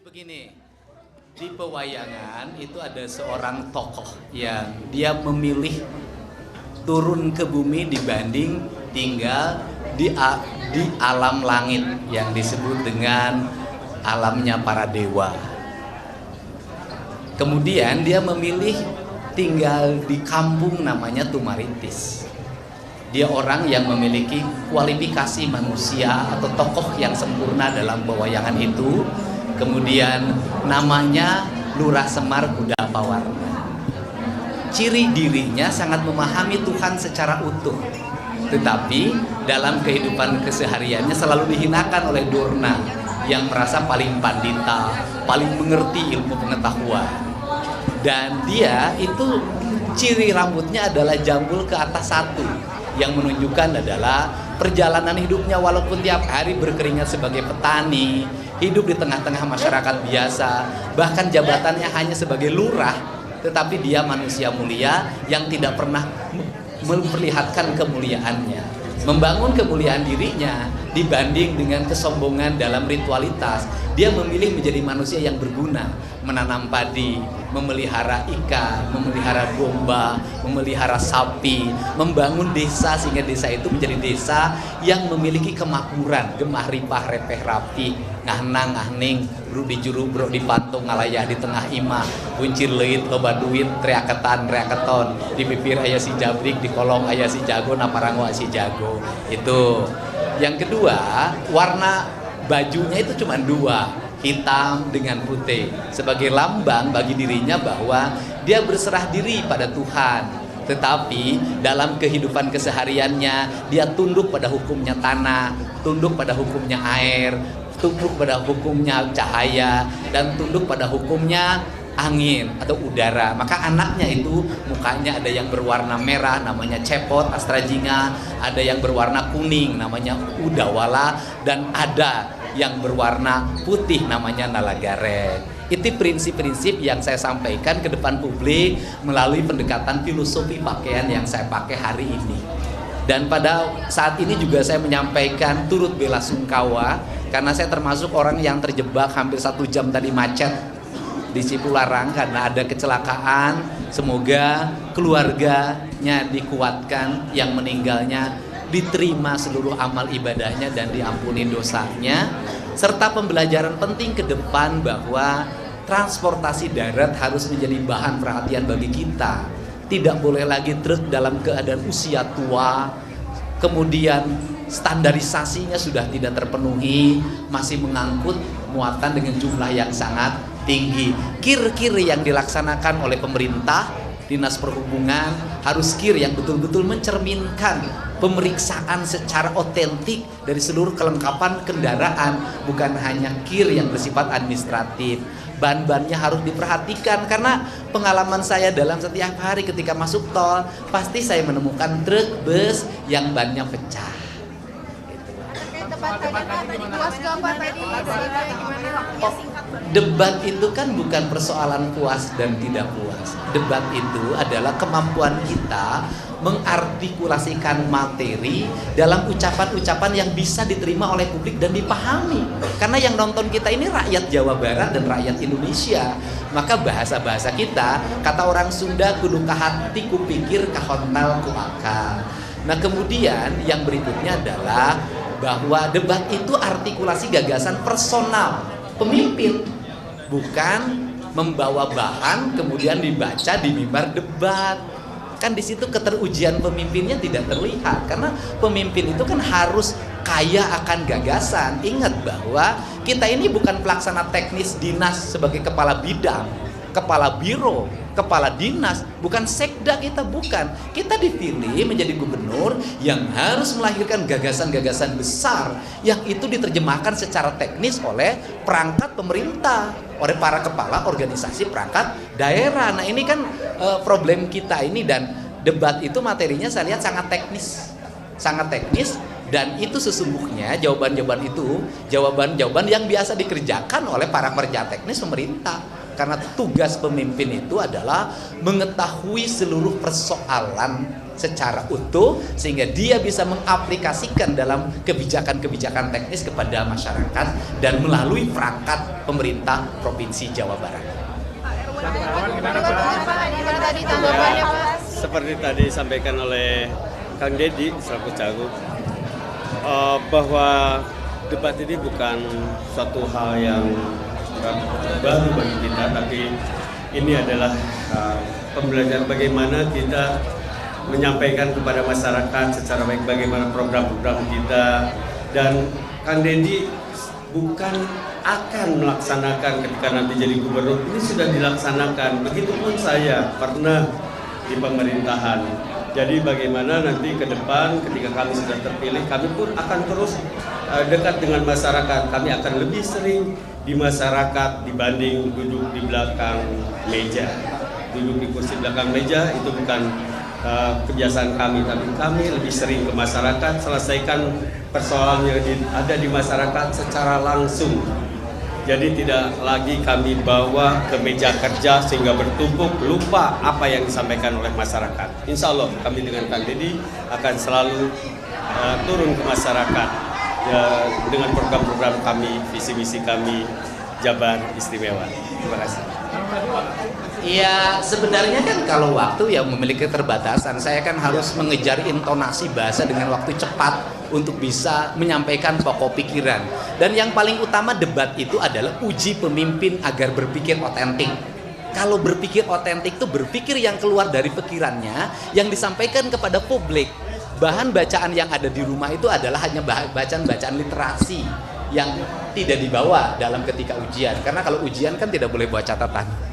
Begini, di pewayangan itu ada seorang tokoh yang dia memilih turun ke bumi dibanding tinggal di alam langit yang disebut dengan alamnya para dewa. Kemudian dia memilih tinggal di kampung namanya Tumaritis. Dia orang yang memiliki kualifikasi manusia atau tokoh yang sempurna dalam pewayangan itu. Kemudian namanya Lurah Semar Kuda Pawarna. Ciri dirinya sangat memahami Tuhan secara utuh, tetapi dalam kehidupan kesehariannya selalu dihinakan oleh Dorna yang merasa paling pandita, paling mengerti ilmu pengetahuan. Dan dia itu ciri rambutnya adalah jambul ke atas satu, yang menunjukkan adalah perjalanan hidupnya walaupun tiap hari berkeringat sebagai petani, hidup di tengah-tengah masyarakat biasa, bahkan jabatannya hanya sebagai lurah, tetapi dia manusia mulia yang tidak pernah memperlihatkan kemuliaannya, membangun kemuliaan dirinya dibanding dengan kesombongan dalam ritualitas. Dia memilih menjadi manusia yang berguna, menanam padi, memelihara ikan, memelihara domba, memelihara sapi, membangun desa sehingga desa itu menjadi desa yang memiliki kemakmuran, gemah ripah repeh rapi, ngahnang ngahning, bro di juru bro di pantung ngalayah di tengah imah, buncir leit loba duit, reaketan reaketon, di bibir aya si jabrik, di kolong aya si jago, naparango si jago. Itu. Yang kedua, warna bajunya itu cuma dua, hitam dengan putih, sebagai lambang bagi dirinya bahwa dia berserah diri pada Tuhan. Tetapi dalam kehidupan kesehariannya dia tunduk pada hukumnya tanah, tunduk pada hukumnya air, tunduk pada hukumnya cahaya, dan tunduk pada hukumnya angin atau udara. Maka anaknya itu mukanya ada yang berwarna merah namanya cepot astrajinga, ada yang berwarna kuning namanya udawala, dan ada yang berwarna putih namanya nalagare. Itu prinsip-prinsip yang saya sampaikan ke depan publik melalui pendekatan filosofi pakaian yang saya pakai hari ini. Dan pada saat ini juga saya menyampaikan turut bela sungkawa karena saya termasuk orang yang terjebak hampir 1 jam tadi macet di Cipularang karena ada kecelakaan. Semoga keluarganya dikuatkan, yang meninggalnya diterima seluruh amal ibadahnya dan diampuni dosanya, serta pembelajaran penting ke depan bahwa transportasi darat harus menjadi bahan perhatian bagi kita. Tidak boleh lagi truk dalam keadaan usia tua, kemudian standarisasinya sudah tidak terpenuhi, masih mengangkut muatan dengan jumlah yang sangat tinggi. Kir-kir yang dilaksanakan oleh pemerintah, Dinas Perhubungan harus kir yang betul-betul mencerminkan pemeriksaan secara otentik dari seluruh kelengkapan kendaraan, bukan hanya kir yang bersifat administratif. Ban-bannya harus diperhatikan karena pengalaman saya dalam setiap hari ketika masuk tol, pasti saya menemukan truk bus yang bannya pecah. Debat itu kan bukan persoalan puas dan tidak puas. Debat itu adalah kemampuan kita mengartikulasikan materi dalam ucapan-ucapan yang bisa diterima oleh publik dan dipahami. Karena yang nonton kita ini rakyat Jawa Barat dan rakyat Indonesia. Maka bahasa-bahasa kita, kata orang Sunda, kudu kahati ku pikir kahontal ku akal. Nah kemudian yang berikutnya adalah bahwa debat itu artikulasi gagasan personal pemimpin, bukan membawa bahan kemudian dibaca di mimbar debat. Kan di situ keterujian pemimpinnya tidak terlihat, karena pemimpin itu kan harus kaya akan gagasan. Ingat bahwa kita ini bukan pelaksana teknis dinas sebagai kepala bidang, kepala biro, kepala dinas, bukan sekda kita, bukan. Kita dipilih menjadi gubernur yang harus melahirkan gagasan-gagasan besar yang itu diterjemahkan secara teknis oleh perangkat pemerintah, oleh para kepala organisasi perangkat daerah. Nah ini kan problem kita ini, dan debat itu materinya saya lihat sangat teknis, dan itu sesungguhnya jawaban-jawaban itu jawaban-jawaban yang biasa dikerjakan oleh para pekerja teknis pemerintah. Karena tugas pemimpin itu adalah mengetahui seluruh persoalan secara utuh sehingga dia bisa mengaplikasikan dalam kebijakan-kebijakan teknis kepada masyarakat dan melalui perangkat pemerintah Provinsi Jawa Barat. Seperti tadi disampaikan oleh Kang Deddy selaku Cagup, bahwa debat ini bukan suatu hal yang baru bagi kita, tapi ini adalah pembelajaran bagaimana kita menyampaikan kepada masyarakat secara baik bagaimana program-program kita. Dan Kang Deddy bukan akan melaksanakan ketika nanti jadi gubernur, ini sudah dilaksanakan. Begitupun saya pernah di pemerintahan. Jadi bagaimana nanti ke depan ketika kami sudah terpilih, kami pun akan terus dekat dengan masyarakat. Kami akan lebih sering di masyarakat dibanding duduk di belakang meja. Duduk di kursi belakang meja itu bukan kebiasaan kami, tapi kami lebih sering ke masyarakat, selesaikan persoalan yang ada di masyarakat secara langsung. Jadi tidak lagi kami bawa ke meja kerja sehingga bertumpuk lupa apa yang disampaikan oleh masyarakat. Insya Allah kami dengan Kang Deddy akan selalu turun ke masyarakat dengan program-program kami, visi misi kami Jabar Istimewa. Terima kasih. Ya sebenarnya kan kalau waktu yang memiliki keterbatasan, saya kan harus mengejar intonasi bahasa dengan waktu cepat untuk bisa menyampaikan pokok pikiran. Dan yang paling utama debat itu adalah uji pemimpin agar berpikir otentik. Kalau berpikir otentik itu berpikir yang keluar dari pikirannya, yang disampaikan kepada publik. Bahan bacaan yang ada di rumah itu adalah hanya bacaan-bacaan literasi yang tidak dibawa dalam ketika ujian. Karena kalau ujian kan tidak boleh buat catatan.